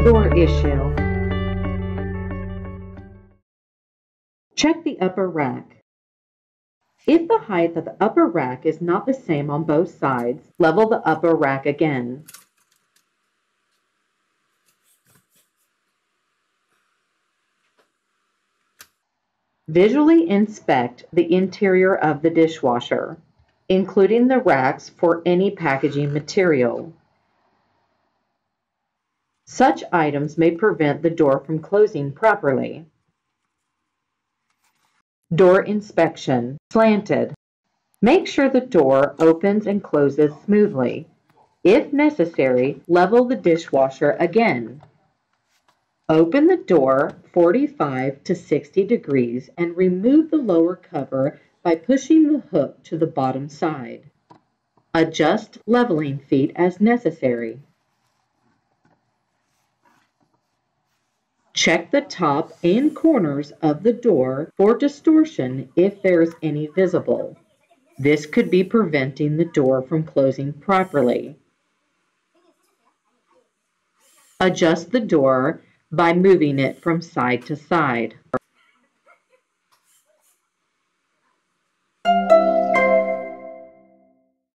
Door issue. Check the upper rack. If the height of the upper rack is not the same on both sides, level the upper rack again. Visually inspect the interior of the dishwasher, including the racks for any packaging material. Such items may prevent the door from closing properly. Door inspection. Slanted. Make sure the door opens and closes smoothly. If necessary, level the dishwasher again. Open the door 45 to 60 degrees and remove the lower cover by pushing the hook to the bottom side. Adjust leveling feet as necessary. Check the top and corners of the door for distortion if there is any visible. This could be preventing the door from closing properly. Adjust the door by moving it from side to side.